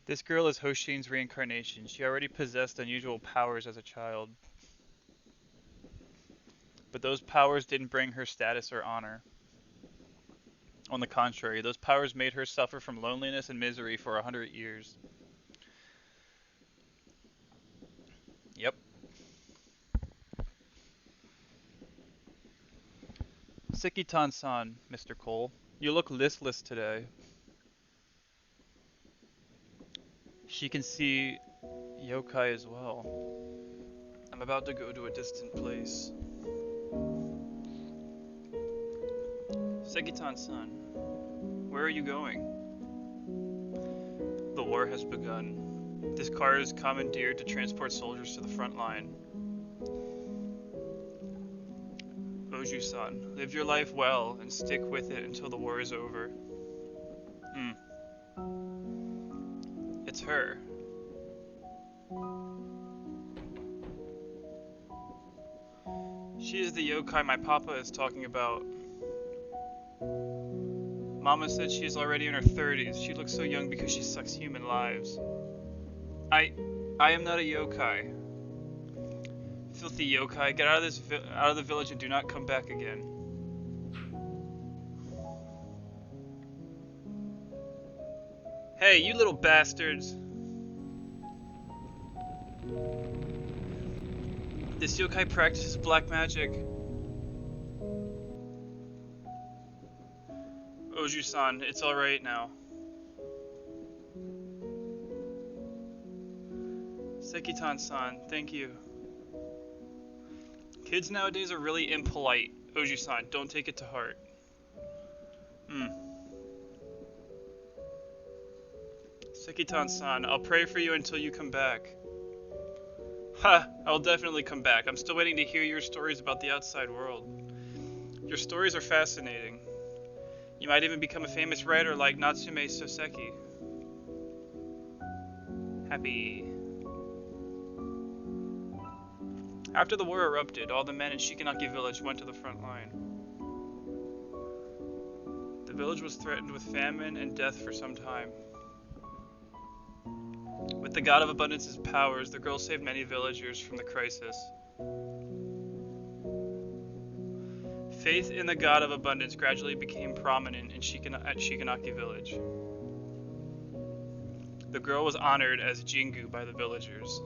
This girl is Hoshin's reincarnation. She already possessed unusual powers as a child, but those powers didn't bring her status or honor. On the contrary, those powers made her suffer from loneliness and misery for 100 years. Yep. Sekitan-san, Mr. Cole. You look listless today. She can see yokai as well. I'm about to go to a distant place. Sekitan-san, where are you going? The war has begun. This car is commandeered to transport soldiers to the front line. Oju-san, live your life well and stick with it until the war is over. Hmm. It's her. She is the yokai my papa is talking about. Mama said she is already in her 30s. She looks so young because she sucks human lives. I am not a yokai. Filthy yokai, get out of the village and do not come back again. Hey, you little bastards! This yokai practices black magic. Oju-san, it's alright now. Sekitan-san, thank you. Kids nowadays are really impolite. Oju-san, don't take it to heart. Hmm. Sekitan-san, I'll pray for you until you come back. Ha! I'll definitely come back. I'm still waiting to hear your stories about the outside world. Your stories are fascinating. You might even become a famous writer like Natsume Soseki. Happy. After the war erupted, all the men in Shikanaki village went to the front line. The village was threatened with famine and death for some time. With the God of Abundance's powers, the girl saved many villagers from the crisis. Faith in the God of Abundance gradually became prominent at Shikanaki village. The girl was honored as Jingu by the villagers.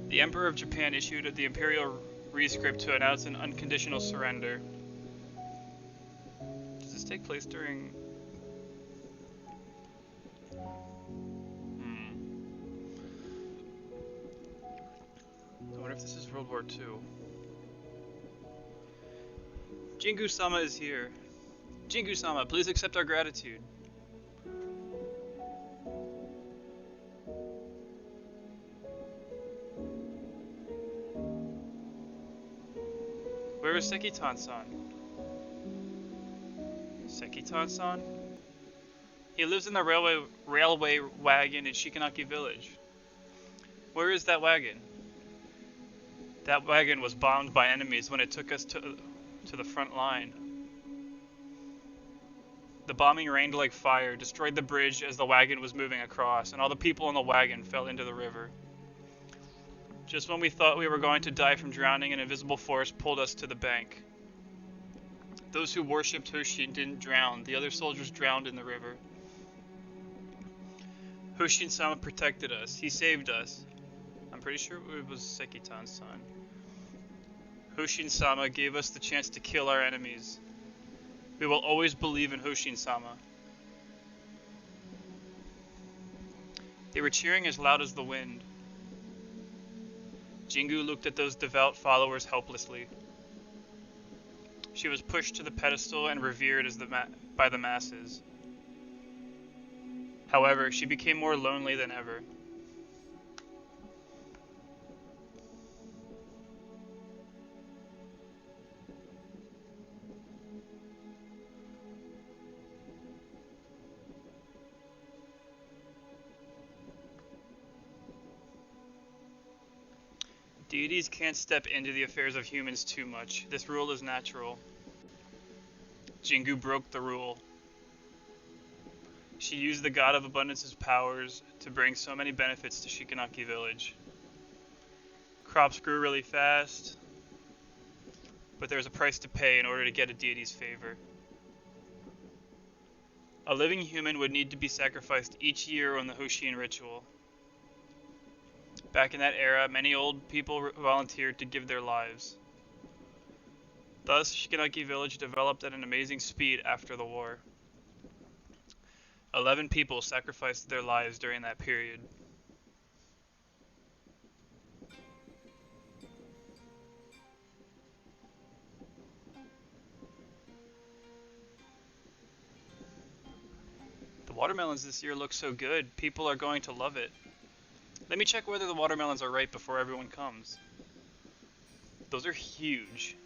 The Emperor of Japan issued the imperial rescript to announce an unconditional surrender. Does this take place during... I wonder if this is World War II. Jingu-sama is here. Jingu-sama, please accept our gratitude. Where is Sekitan-san? Sekitan-san? He lives in the railway wagon in Shikanaki village. Where is that wagon? That wagon was bombed by enemies when it took us to the front line. The bombing rained like fire, destroyed the bridge as the wagon was moving across, and all the people in the wagon fell into the river. Just when we thought we were going to die from drowning, an invisible force pulled us to the bank. Those who worshipped Hoshin didn't drown. The other soldiers drowned in the river. Hoshin-sama protected us. He saved us. I'm pretty sure it was Sekitan-san. Hoshin-sama gave us the chance to kill our enemies. We will always believe in Hoshin-sama. They were cheering as loud as the wind. Jingu looked at those devout followers helplessly. She was pushed to the pedestal and revered by the masses. However, she became more lonely than ever. Deities can't step into the affairs of humans too much. This rule is natural. Jingu broke the rule. She used the God of Abundance's powers to bring so many benefits to Shikanaki village. Crops grew really fast, but there was a price to pay in order to get a deity's favor. A living human would need to be sacrificed each year on the Hoshin ritual. Back in that era, many old people volunteered to give their lives. Thus, Shikanaki village developed at an amazing speed after the war. 11 people sacrificed their lives during that period. The watermelons this year look so good, people are going to love it. Let me check whether the watermelons are ripe before everyone comes. Those are huge.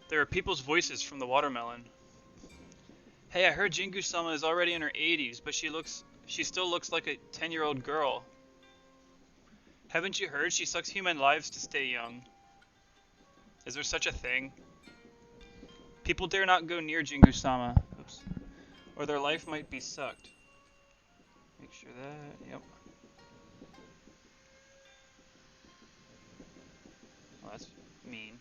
There are people's voices from the watermelon. Hey, I heard Jingu-sama is already in her 80s, but she still looks like a 10-year-old girl. Haven't you heard she sucks human lives to stay young? Is there such a thing? People dare not go near Jingu-sama, or their life might be sucked. Make sure that, yep. Well, that's mean.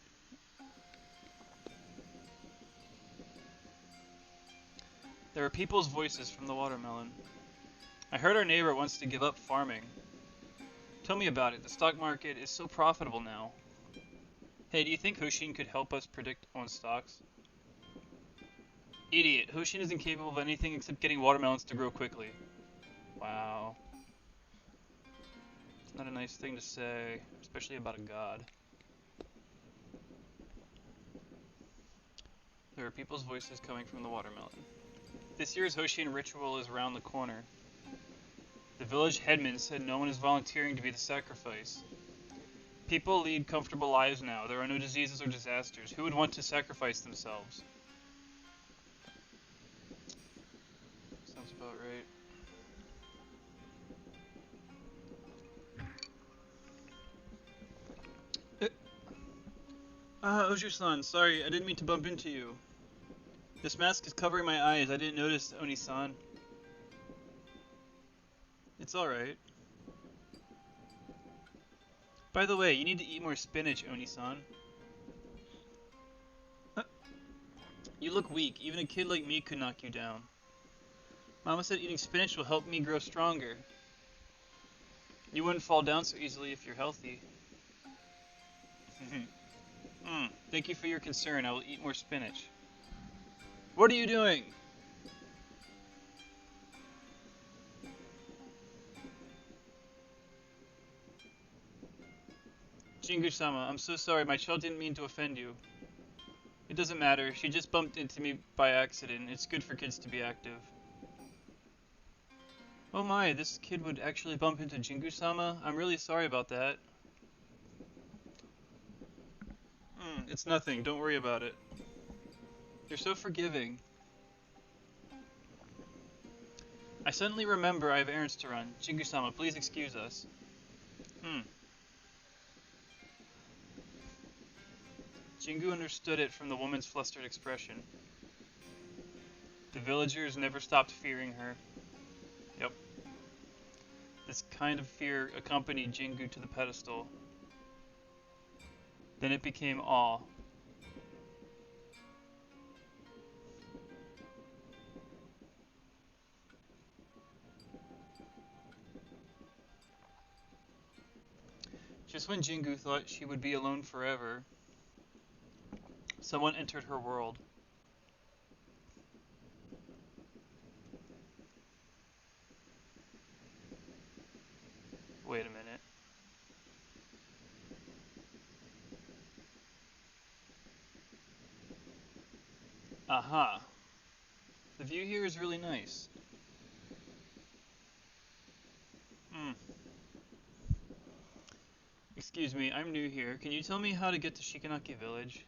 There are people's voices from the watermelon. I heard our neighbor wants to give up farming. Tell me about it. The stock market is so profitable now. Hey, do you think Hoshin could help us predict on stocks? Idiot. Hoshin isn't capable of anything except getting watermelons to grow quickly. Wow. It's not a nice thing to say, especially about a god. There are people's voices coming from the watermelon. This year's Hoshin ritual is around the corner. The village headman said no one is volunteering to be the sacrifice. People lead comfortable lives now. There are no diseases or disasters. Who would want to sacrifice themselves? Sounds about right. Oju-san, sorry, I didn't mean to bump into you. This mask is covering my eyes. I didn't notice, Oni-san. It's alright. By the way, you need to eat more spinach, Oni-san. You look weak. Even a kid like me could knock you down. Mama said eating spinach will help me grow stronger. You wouldn't fall down so easily if you're healthy. Thank you for your concern. I will eat more spinach. What are you doing? Jingu-sama, I'm so sorry. My child didn't mean to offend you. It doesn't matter. She just bumped into me by accident. It's good for kids to be active. Oh my, this kid would actually bump into Jingu-sama? I'm really sorry about that. It's nothing. Don't worry about it. You're so forgiving. I suddenly remember I have errands to run. Jingu-sama, please excuse us. Jingu understood it from the woman's flustered expression. The villagers never stopped fearing her. Yep. This kind of fear accompanied Jingu to the pedestal. Then it became awe. Just when Jingu thought she would be alone forever, someone entered her world. Wait a minute. Aha. The view here is really nice. Excuse me, I'm new here. Can you tell me how to get to Shikanaki village?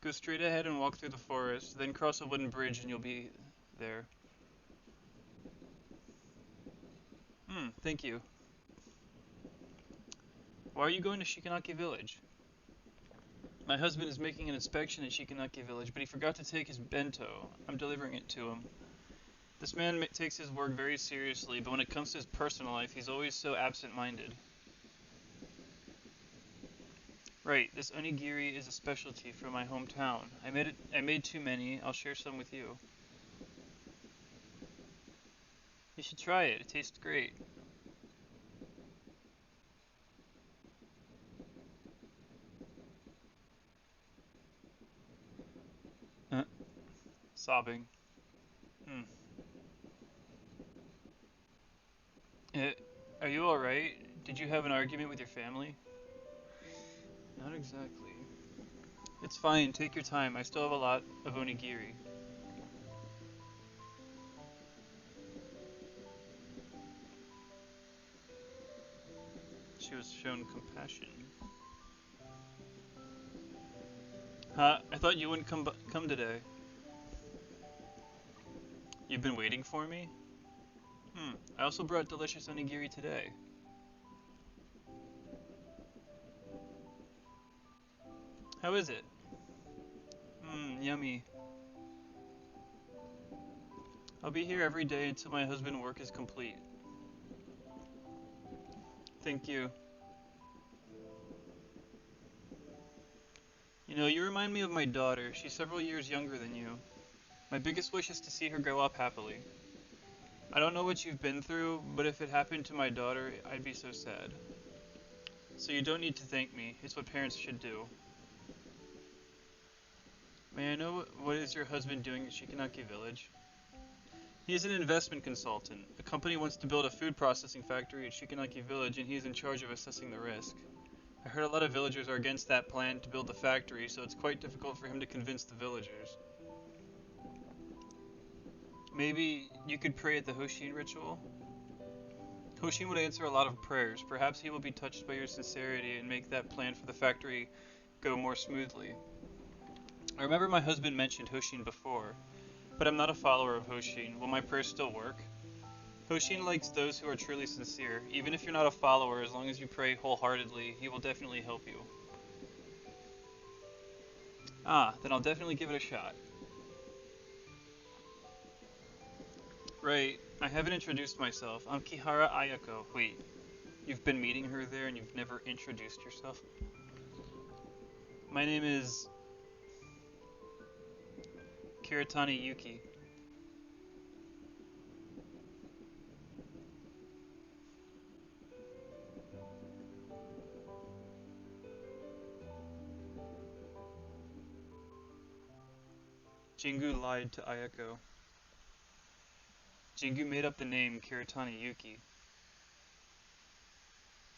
Go straight ahead and walk through the forest, then cross a wooden bridge and you'll be there. Thank you. Why are you going to Shikanaki Village? My husband is making an inspection at Shikanaki Village, but he forgot to take his bento. I'm delivering it to him. This man takes his work very seriously, but when it comes to his personal life, he's always so absent-minded. Right, this onigiri is a specialty from my hometown. I made too many. I'll share some with you. You should try it. It tastes great. Uh, Sobbing. Hmm. Uh, are you alright? Did you have an argument with your family? Not exactly. It's fine. Take your time. I still have a lot of onigiri. She was shown compassion. Huh? I thought you wouldn't come today. You've been waiting for me? I also brought delicious onigiri today. How is it? Yummy. I'll be here every day until my husband's work is complete. Thank you. You know, you remind me of my daughter. She's several years younger than you. My biggest wish is to see her grow up happily. I don't know what you've been through, but if it happened to my daughter, I'd be so sad. So you don't need to thank me. It's what parents should do. May I know what is your husband doing at Shikanaki Village? He is an investment consultant. A company wants to build a food processing factory at Shikanaki Village, and he is in charge of assessing the risk. I heard a lot of villagers are against that plan to build the factory, so it's quite difficult for him to convince the villagers. Maybe you could pray at the Hoshin ritual? Hoshin would answer a lot of prayers. Perhaps he will be touched by your sincerity and make that plan for the factory go more smoothly. I remember my husband mentioned Hoshin before, but I'm not a follower of Hoshin. Will my prayers still work? Hoshin likes those who are truly sincere. Even if you're not a follower, as long as you pray wholeheartedly, he will definitely help you. Ah, then I'll definitely give it a shot. Right, I haven't introduced myself. I'm Kihara Ayako. Wait, you've been meeting her there and you've never introduced yourself? My name is Kiritani Yuki. Jingu lied to Ayako. Jingu made up the name Kiritani Yuki.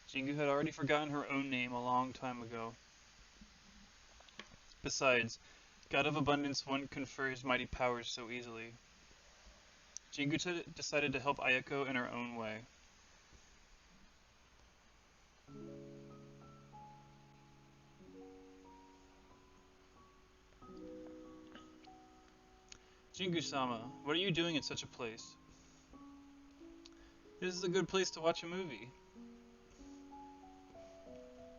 Jingu had already forgotten her own name a long time ago. Besides, God of Abundance wouldn't confer his mighty powers so easily. Jingu decided to help Ayako in her own way. Jingu-sama, what are you doing in such a place? This is a good place to watch a movie.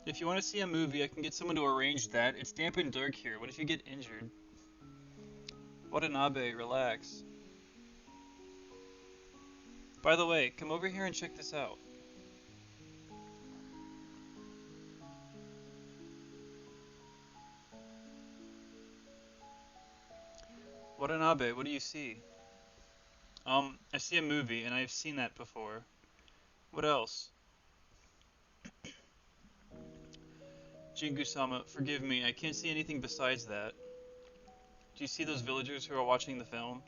If you want to see a movie, I can get someone to arrange that. It's damp and dark here. What if you get injured? Watanabe, relax. By the way, come over here and check this out. Watanabe, what do you see? I see a movie, and I've seen that before. What else? Jingu-sama, forgive me, I can't see anything besides that. Do you see those villagers who are watching the film?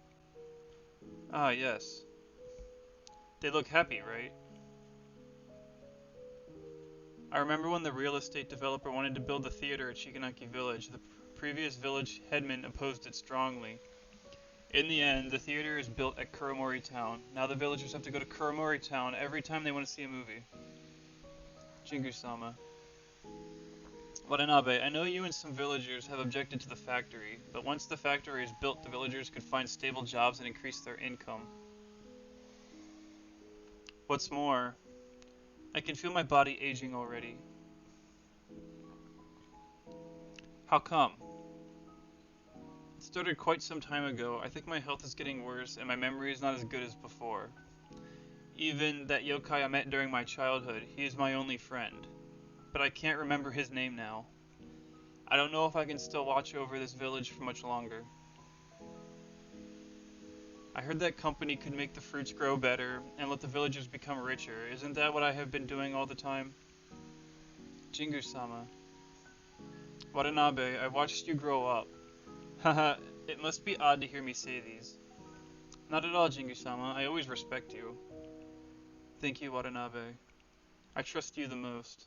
Ah, yes. They look happy, right? I remember when the real estate developer wanted to build the theater at Shikanaki Village. The previous village headman opposed it strongly. In the end, the theater is built at Kuromori Town. Now the villagers have to go to Kuromori Town every time they want to see a movie. Jingu-sama. Watanabe, I know you and some villagers have objected to the factory, but once the factory is built, the villagers could find stable jobs and increase their income. What's more, I can feel my body aging already. How come? It started quite some time ago. I think my health is getting worse and my memory is not as good as before. Even that yokai I met during my childhood, he is my only friend. But I can't remember his name now. I don't know if I can still watch over this village for much longer. I heard that company could make the fruits grow better and let the villagers become richer. Isn't that what I have been doing all the time? Jingu-sama. Watanabe, I watched you grow up. Haha, it must be odd to hear me say these. Not at all, Jingu-sama. I always respect you. Thank you, Watanabe. I trust you the most.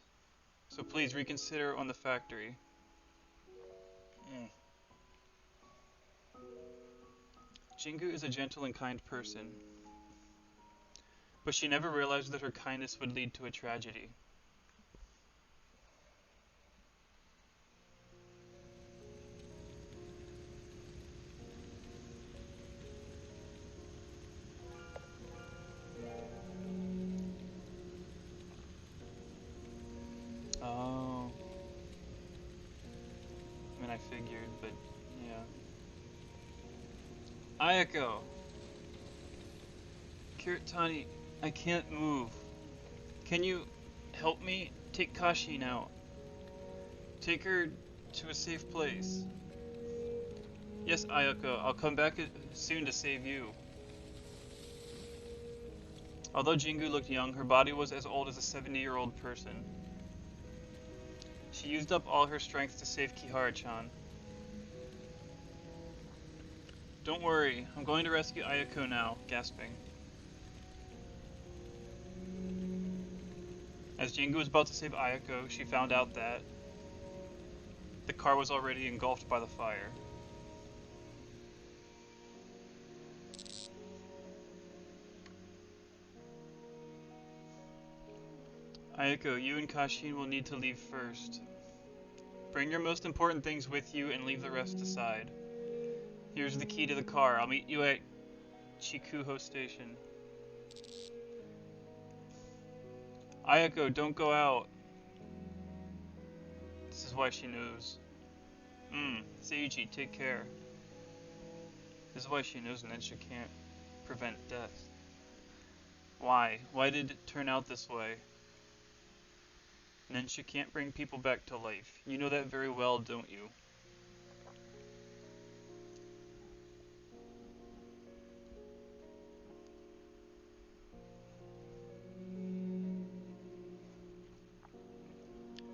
So please reconsider on the factory. Jingu is a gentle and kind person, but she never realized that her kindness would lead to a tragedy. Oh. I mean, I figured, but yeah. Ayako! Kiritani, I can't move. Can you help me? Take Kashin out. Take her to a safe place. Yes, Ayako, I'll come back soon to save you. Although Jingu looked young, her body was as old as a 70-year-old person. She used up all her strength to save Kihara-chan. Don't worry, I'm going to rescue Ayako now, gasping. As Jingu was about to save Ayako, she found out that the car was already engulfed by the fire. Ayako, you and Kashin will need to leave first. Bring your most important things with you and leave the rest aside. Here's the key to the car. I'll meet you at Chikuho Station. Ayako, don't go out. This is why she knows. Seiji, take care. This is why she knows Nensha can't prevent death. Why? Why did it turn out this way? Nensha can't bring people back to life. You know that very well, don't you?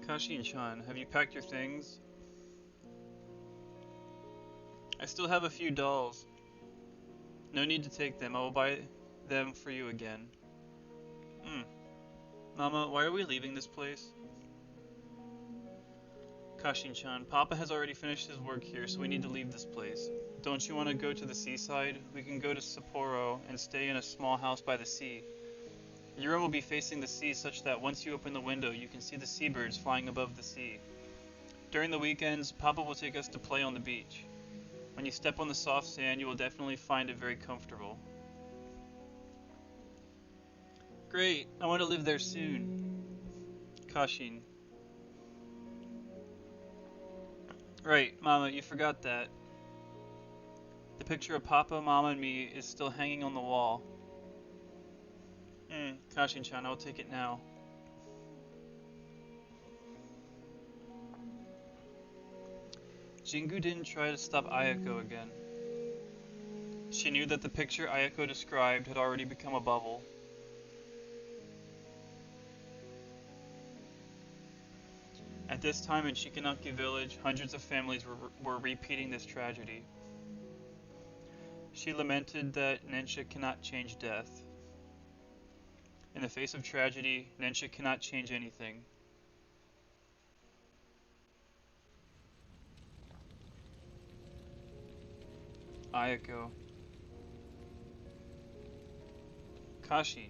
Kashin-chan, have you packed your things? I still have a few dolls. No need to take them. I will buy them for you again. Mama, why are we leaving this place? Kashin-chan, Papa has already finished his work here, so we need to leave this place. Don't you want to go to the seaside? We can go to Sapporo and stay in a small house by the sea. Your room will be facing the sea such that once you open the window, you can see the seabirds flying above the sea. During the weekends, Papa will take us to play on the beach. When you step on the soft sand, you will definitely find it very comfortable. Great, I want to live there soon. Kashin. Right, Mama, you forgot that. The picture of Papa, Mama, and me is still hanging on the wall. Kashin-chan, I'll take it now. Jingu didn't try to stop Ayako again. She knew that the picture Ayako described had already become a bubble. At this time in Shikanaki village, hundreds of families were repeating this tragedy. She lamented that Nensha cannot change death. In the face of tragedy, Nensha cannot change anything. Ayako. Kashin.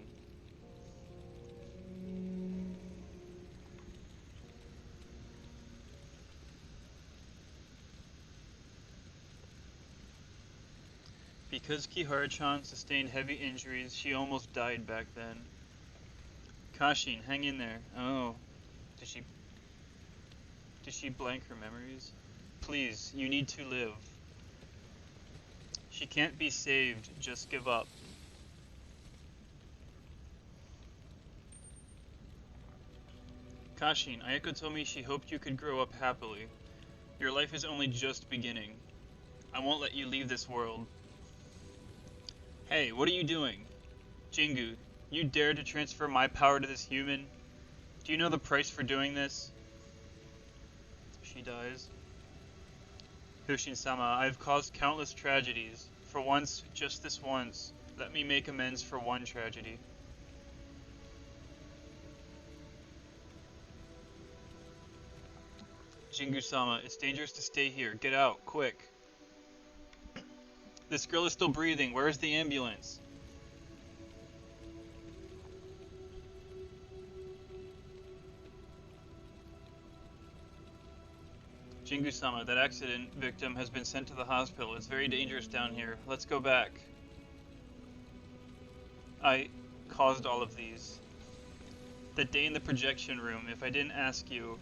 Because Kihara-chan sustained heavy injuries, she almost died back then. Kashin, hang in there. Oh. Did she... Did she blank her memories? Please, you need to live. She can't be saved, just give up. Kashin, Ayako told me she hoped you could grow up happily. Your life is only just beginning. I won't let you leave this world. Hey, what are you doing? Jingu, you dare to transfer my power to this human? Do you know the price for doing this? She dies. Hushin-sama, I have caused countless tragedies. For once, just this once, let me make amends for one tragedy. Jingu-sama, it's dangerous to stay here. Get out, quick. This girl is still breathing. Where is the ambulance? Jingu-sama, that accident victim has been sent to the hospital. It's very dangerous down here. Let's go back. I caused all of these. That day in the projection room, if I didn't ask you,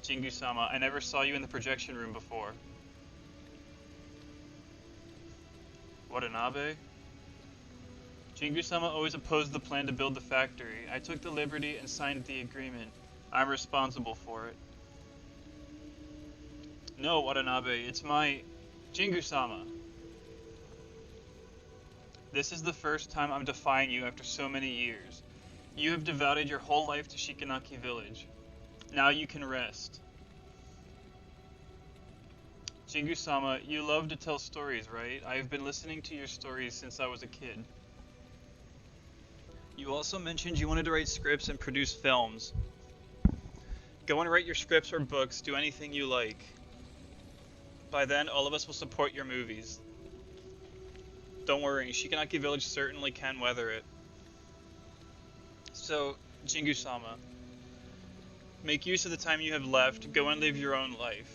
Jingu-sama, I never saw you in the projection room before. Watanabe? Jingu-sama always opposed the plan to build the factory. I took the liberty and signed the agreement. I'm responsible for it. No, Watanabe, it's my... Jingu-sama. This is the first time I'm defying you after so many years. You have devoted your whole life to Shikanaki Village. Now you can rest. Jingu-sama, you love to tell stories, right? I have been listening to your stories since I was a kid. You also mentioned you wanted to write scripts and produce films. Go and write your scripts or books, do anything you like. By then, all of us will support your movies. Don't worry, Shikanaki Village certainly can weather it. So, Jingu-sama, make use of the time you have left, go and live your own life.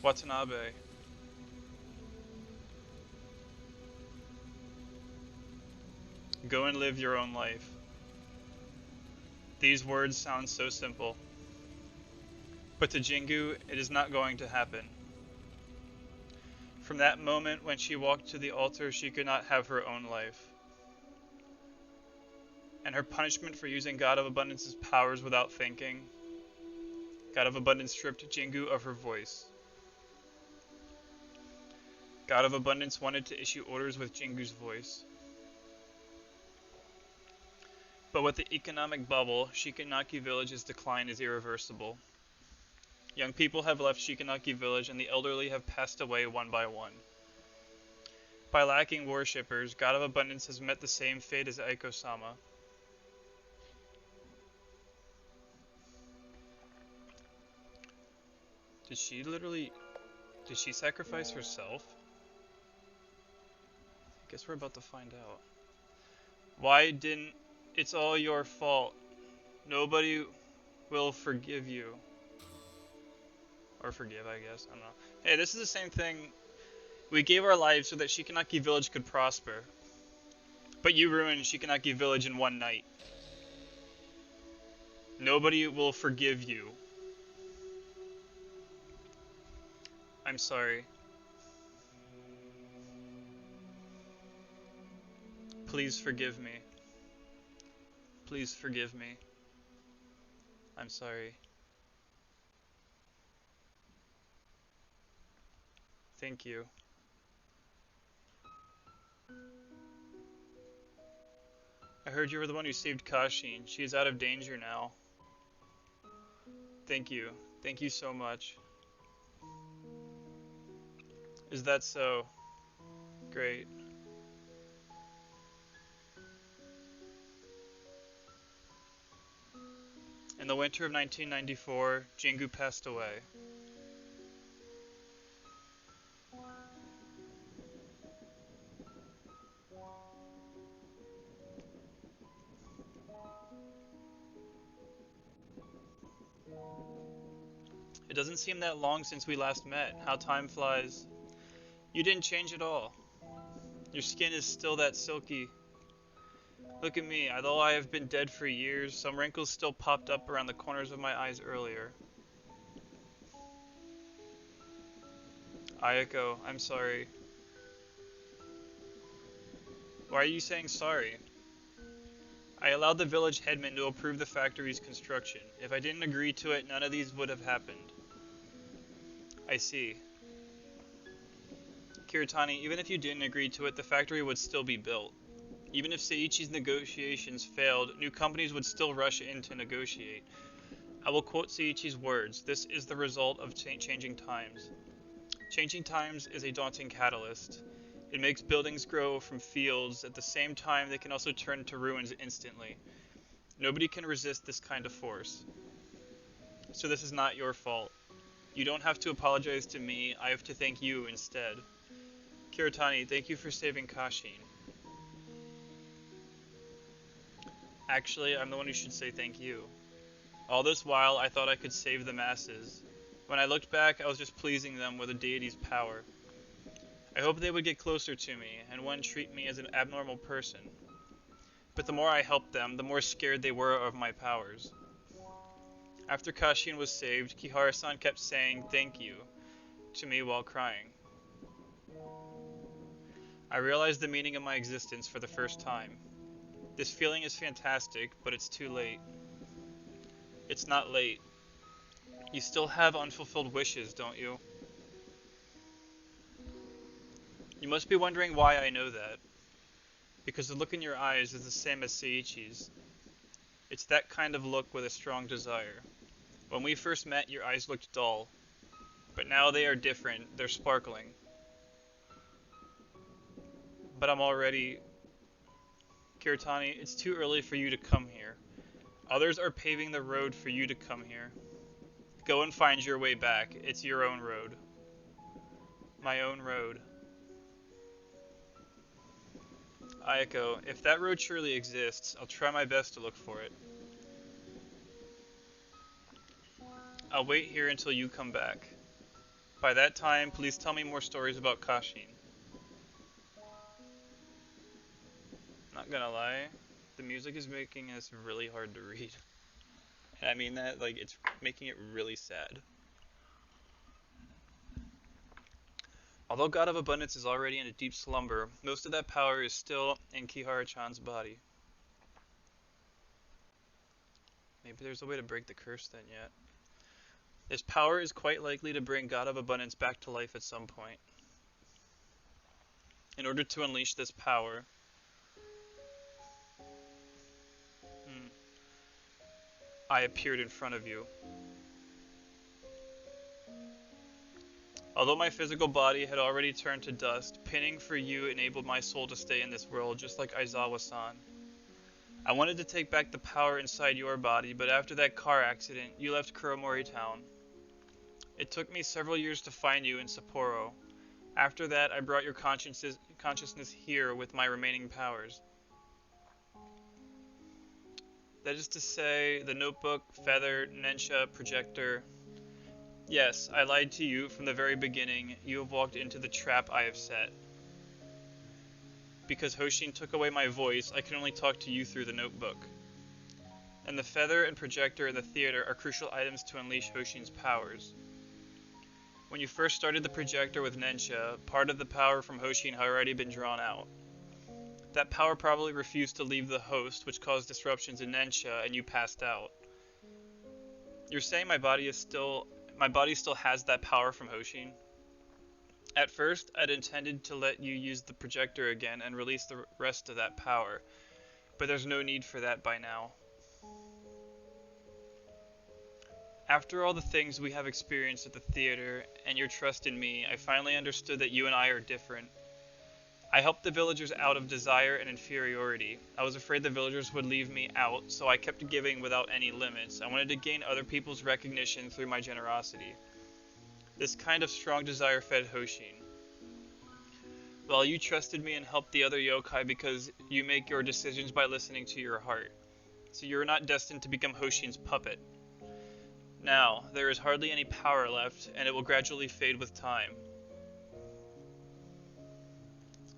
Watanabe. Go and live your own life. These words sound so simple. But to Jingu, it is not going to happen. From that moment when she walked to the altar, she could not have her own life. And her punishment for using God of Abundance's powers without thinking, God of Abundance stripped Jingu of her voice. God of Abundance wanted to issue orders with Jingu's voice. But with the economic bubble, Shikanaki Village's decline is irreversible. Young people have left Shikanaki Village and the elderly have passed away one by one. By lacking worshippers, God of Abundance has met the same fate as Aiko-sama. Did she sacrifice herself? I guess we're about to find out. Why didn't... It's all your fault. Nobody will forgive you. Or forgive, I guess. I don't know. Hey, this is the same thing. We gave our lives so that Shikanaki Village could prosper. But you ruined Shikanaki Village in one night. Nobody will forgive you. I'm sorry. Please forgive me. Please forgive me. I'm sorry. Thank you. I heard you were the one who saved Kashin. She is out of danger now. Thank you. Thank you so much. Is that so? Great. In the winter of 1994, Jingu passed away. It doesn't seem that long since we last met. How time flies. You didn't change at all. Your skin is still that silky. Look at me, although I have been dead for years, some wrinkles still popped up around the corners of my eyes earlier. Ayako, I'm sorry. Why are you saying sorry? I allowed the village headman to approve the factory's construction. If I didn't agree to it, none of these would have happened. I see. Kiritani, even if you didn't agree to it, the factory would still be built. Even if Seiichi's negotiations failed, new companies would still rush in to negotiate. I will quote Seiichi's words, "This is the result of changing times." Changing times is a daunting catalyst. It makes buildings grow from fields. At the same time, they can also turn to ruins instantly. Nobody can resist this kind of force. So this is not your fault. You don't have to apologize to me, I have to thank you instead. Kiritani, thank you for saving Kashin. Actually, I'm the one who should say thank you. All this while, I thought I could save the masses. When I looked back, I was just pleasing them with a deity's power. I hoped they would get closer to me, and wouldn't treat me as an abnormal person. But the more I helped them, the more scared they were of my powers. After Kashin was saved, Kihara-san kept saying thank you to me while crying. I realized the meaning of my existence for the first time. This feeling is fantastic, but it's too late. It's not late. You still have unfulfilled wishes, don't you? You must be wondering why I know that. Because the look in your eyes is the same as Seiichi's. It's that kind of look with a strong desire. When we first met, your eyes looked dull. But now they are different, they're sparkling. But I'm already... Kiritani, it's too early for you to come here. Others are paving the road for you to come here. Go and find your way back. It's your own road. My own road. Ayako, if that road surely exists, I'll try my best to look for it. I'll wait here until you come back. By that time, please tell me more stories about Kashin. Not gonna lie, the music is making this really hard to read. And I mean that, like, it's making it really sad. Although God of Abundance is already in a deep slumber, most of that power is still in Kihara-chan's body. Maybe there's a way to break the curse then yet. This power is quite likely to bring God of Abundance back to life at some point. In order to unleash this power, I appeared in front of you. Although my physical body had already turned to dust, pinning for you enabled my soul to stay in this world, just like Aizawa-san. I wanted to take back the power inside your body, but after that car accident, you left Kuromori Town. It took me several years to find you in Sapporo. After that, I brought your consciousness here with my remaining powers. That is to say, the notebook, feather, Nensha, projector. Yes, I lied to you from the very beginning. You have walked into the trap I have set. Because Hoshin took away my voice, I can only talk to you through the notebook. And the feather and projector in the theater are crucial items to unleash Hoshin's powers. When you first started the projector with Nensha, part of the power from Hoshin had already been drawn out. That power probably refused to leave the host, which caused disruptions in Nensha, and you passed out. You're saying my body still has that power from Hoshin? At first, I'd intended to let you use the projector again and release the rest of that power, but there's no need for that by now. After all the things we have experienced at the theater, and your trust in me, I finally understood that you and I are different. I helped the villagers out of desire and inferiority. I was afraid the villagers would leave me out, so I kept giving without any limits. I wanted to gain other people's recognition through my generosity. This kind of strong desire fed Hoshin. Well, you trusted me and helped the other yokai because you make your decisions by listening to your heart. So you're not destined to become Hoshin's puppet. Now, there is hardly any power left, and it will gradually fade with time.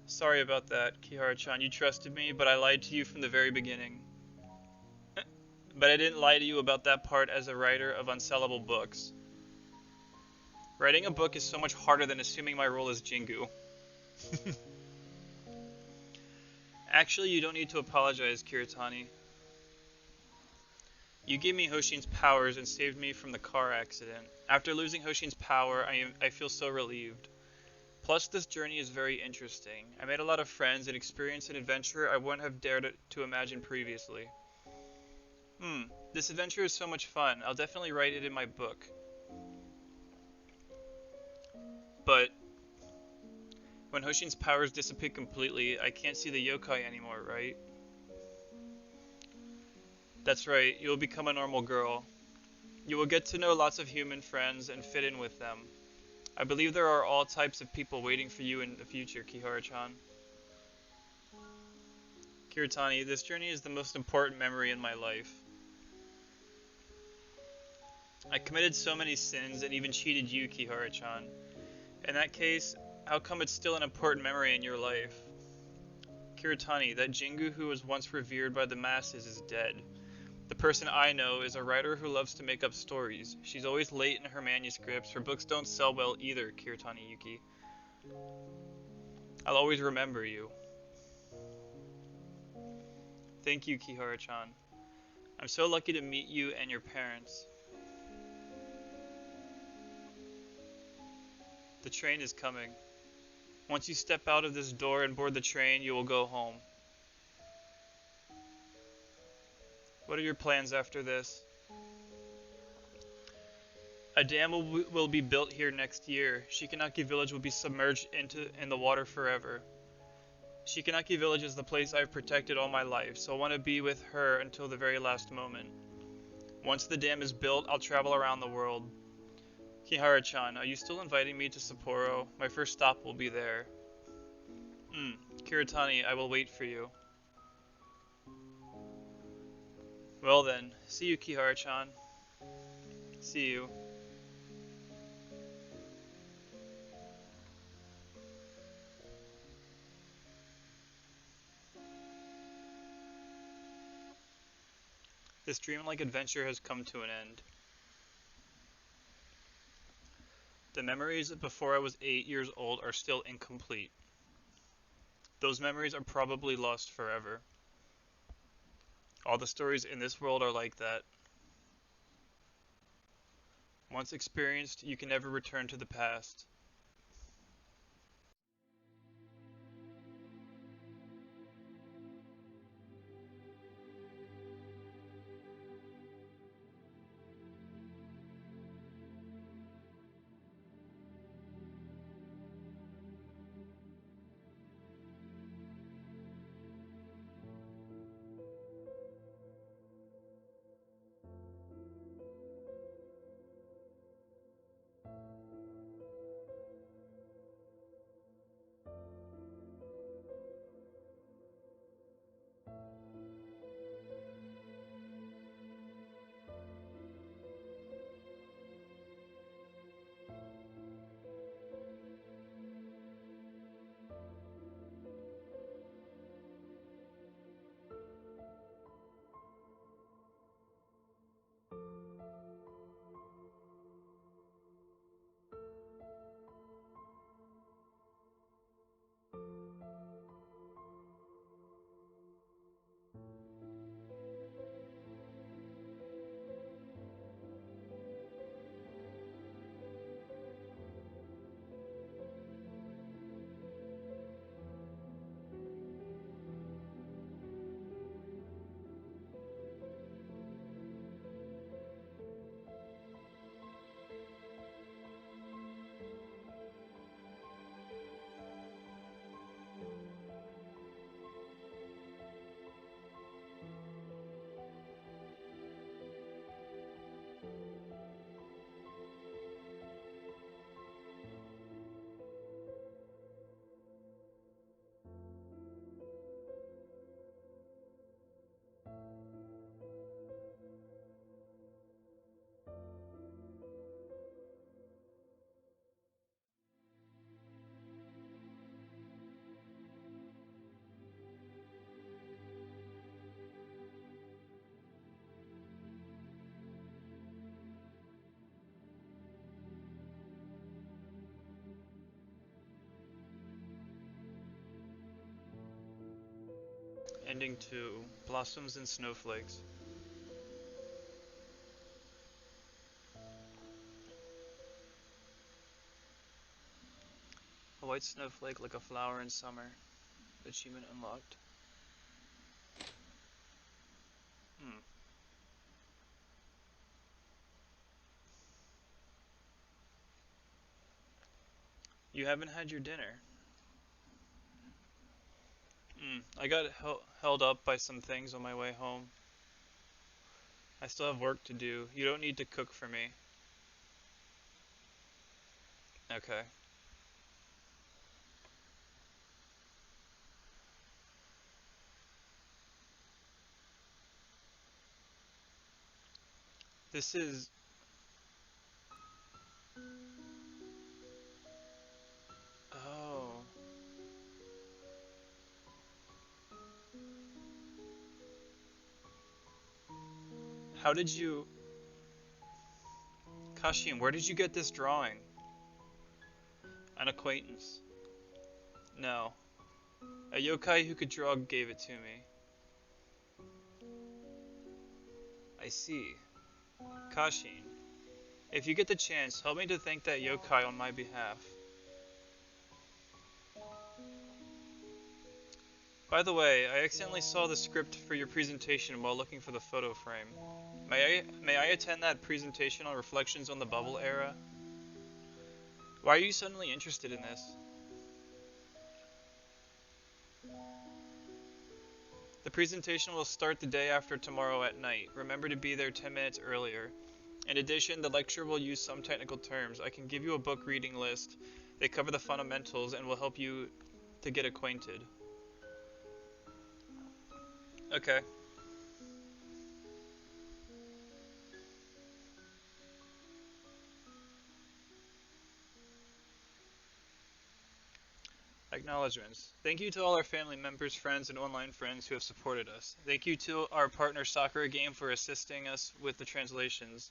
Sorry about that, Kihara-chan. You trusted me, but I lied to you from the very beginning. But I didn't lie to you about that part as a writer of unsellable books. Writing a book is so much harder than assuming my role as Jingu. Actually, you don't need to apologize, Kiritani. You gave me Hoshin's powers and saved me from the car accident. After losing Hoshin's power, I feel so relieved. Plus, this journey is very interesting. I made a lot of friends and experienced an adventure I wouldn't have dared to imagine previously. This adventure is so much fun. I'll definitely write it in my book. But when Hoshin's powers dissipate completely, I can't see the yokai anymore, right? That's right, you will become a normal girl. You will get to know lots of human friends and fit in with them. I believe there are all types of people waiting for you in the future, Kihara-chan. Kiritani, this journey is the most important memory in my life. I committed so many sins and even cheated you, Kihara-chan. In that case, how come it's still an important memory in your life? Kiritani, that Jingu who was once revered by the masses is dead. The person I know is a writer who loves to make up stories. She's always late in her manuscripts. Her books don't sell well either, Kiritani Yuki. I'll always remember you. Thank you, Kihara-chan. I'm so lucky to meet you and your parents. The train is coming. Once you step out of this door and board the train, you will go home. What are your plans after this? A dam will be built here next year. Shikanaki Village will be submerged in the water forever. Shikanaki Village is the place I've protected all my life, so I want to be with her until the very last moment. Once the dam is built, I'll travel around the world. Kihara-chan, are you still inviting me to Sapporo? My first stop will be there. Kiritani, I will wait for you. Well then, see you, Kihara-chan. See you. This dreamlike adventure has come to an end. The memories of before I was 8 years old are still incomplete. Those memories are probably lost forever. All the stories in this world are like that. Once experienced, you can never return to the past. Ending 2, Blossoms and Snowflakes. A white snowflake like a flower in summer. Achievement unlocked. Hmm. You haven't had your dinner. I got held up by some things on my way home. I still have work to do. You don't need to cook for me. Okay. This is... Oh. How did you... Kashim, where did you get this drawing? An acquaintance. No. A yokai who could draw gave it to me. I see. Kashin, if you get the chance, help me to thank that yokai on my behalf. By the way, I accidentally saw the script for your presentation while looking for the photo frame. May I attend that presentation on Reflections on the Bubble Era? Why are you suddenly interested in this? The presentation will start the day after tomorrow at night. Remember to be there 10 minutes earlier. In addition, the lecture will use some technical terms. I can give you a book reading list. They cover the fundamentals and will help you to get acquainted. Okay. Acknowledgements. Thank you to all our family members, friends, and online friends who have supported us. Thank you to our partner Soccer Game for assisting us with the translations,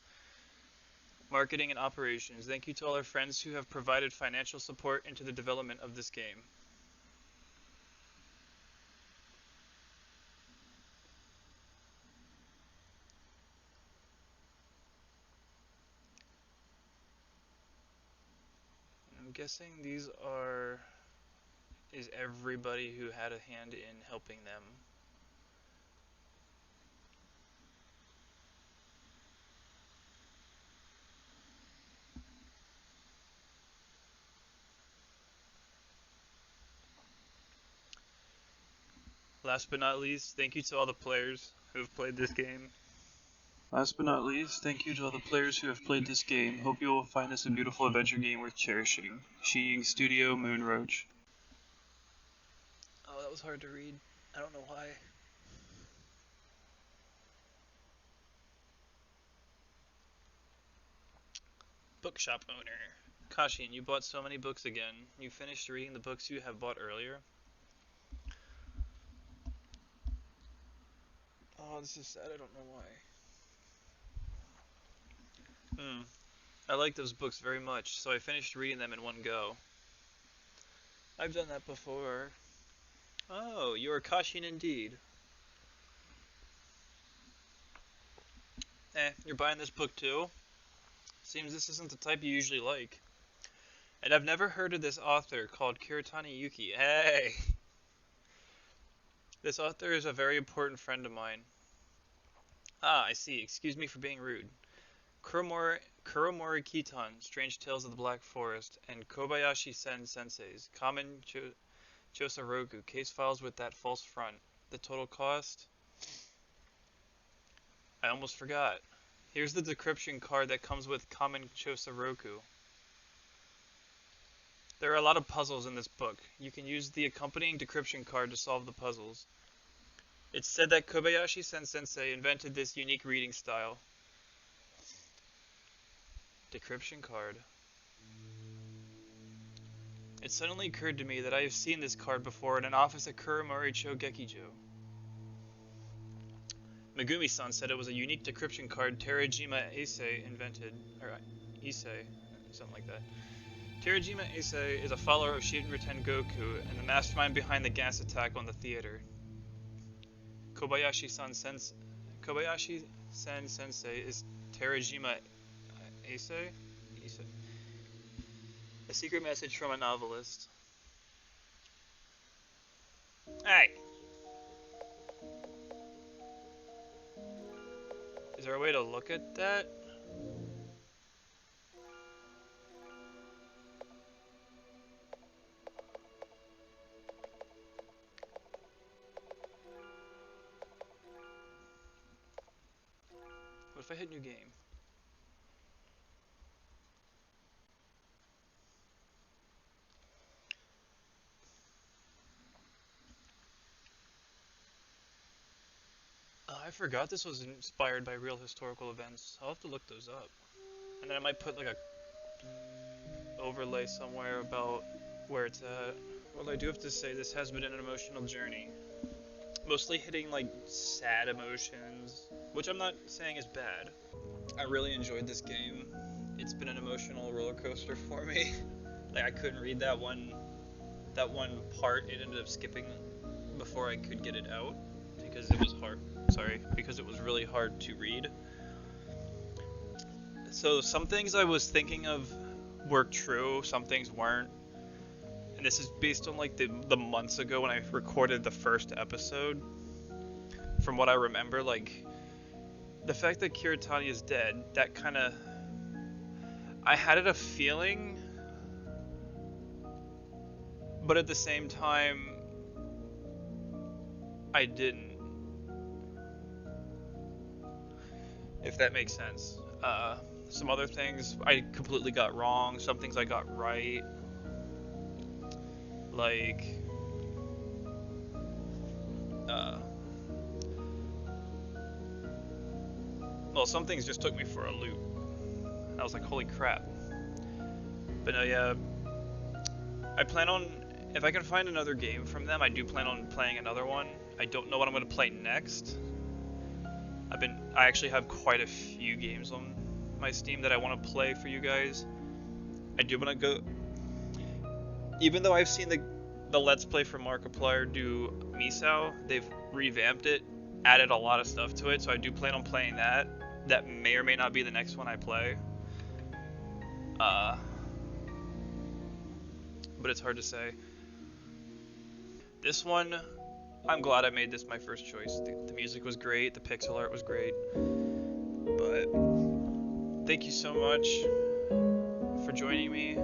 marketing, and operations. Thank you to all our friends who have provided financial support into the development of this game. I'm guessing these is everybody who had a hand in helping them. Last but not least, thank you to all the players who have played this game. Last but not least, thank you to all the players who have played this game. Hope you will find this a beautiful adventure game worth cherishing. Xiying Studio Moonroach. Oh, that was hard to read. I don't know why. Bookshop owner. Kashin, you bought so many books again. You finished reading the books you have bought earlier? Oh, this is sad. I don't know why. I like those books very much, so I finished reading them in one go. I've done that before. Oh, you are Kashin indeed. You're buying this book too? Seems this isn't the type you usually like. And I've never heard of this author called Kiritani Yuki. Hey! This author is a very important friend of mine. Ah, I see. Excuse me for being rude. Kuromori Kitan, Strange Tales of the Black Forest, and Kobayashi Sen Sensei's Common Chosoroku, case files with that false front. The total cost? I almost forgot. Here's the decryption card that comes with Common Chosoroku. There are a lot of puzzles in this book. You can use the accompanying decryption card to solve the puzzles. It's said that Kobayashi Sen Sensei invented this unique reading style. Decryption card. It suddenly occurred to me that I have seen this card before in an office at Kuromori Chogekijo. Megumi-san said it was a unique decryption card Terajima Eisei invented, or Issei, something like that. Terajima Eisei is a follower of Shinra Tengoku and the mastermind behind the gas attack on the theater. Kobayashi-san sensei. Kobayashi-san sensei is Terajima Ase? Ise. A secret message from a novelist. Hey! Is there a way to look at that? What if I hit new game? I forgot this was inspired by real historical events. I'll have to look those up. And then I might put like a overlay somewhere about where it's at. Well, I do have to say this has been an emotional journey. Mostly hitting like sad emotions, which I'm not saying is bad. I really enjoyed this game. It's been an emotional roller coaster for me. Like I couldn't read that one part. It ended up skipping before I could get it out because it was hard. Sorry, because it was really hard to read. So some things I was thinking of were true, some things weren't. And this is based on like the months ago when I recorded the first episode. From what I remember, like the fact that Kiritani is dead, that kind of I had it a feeling, but at the same time I didn't. If that makes sense. Some other things I completely got wrong, some things I got right. Like uh well, some things just took me for a loop. I was like, holy crap. But no, yeah, I plan on, if I can find another game from them, I do plan on playing another one. I don't know what I'm going to play next. I actually have quite a few games on my Steam that I want to play for you guys. I do want to go, even though I've seen the Let's Play from Markiplier do Misao, they've revamped it, added a lot of stuff to it, so I do plan on playing that. That may or may not be the next one I play. But it's hard to say. This one, I'm glad I made this my first choice. The music was great, the pixel art was great. But thank you so much for joining me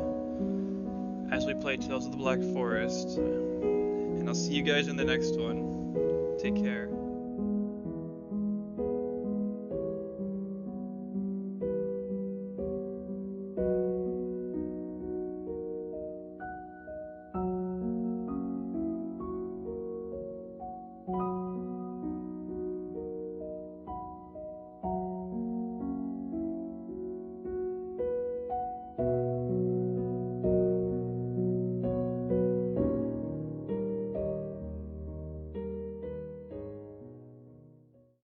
as we play Tales of the Black Forest. And I'll see you guys in the next one. Take care.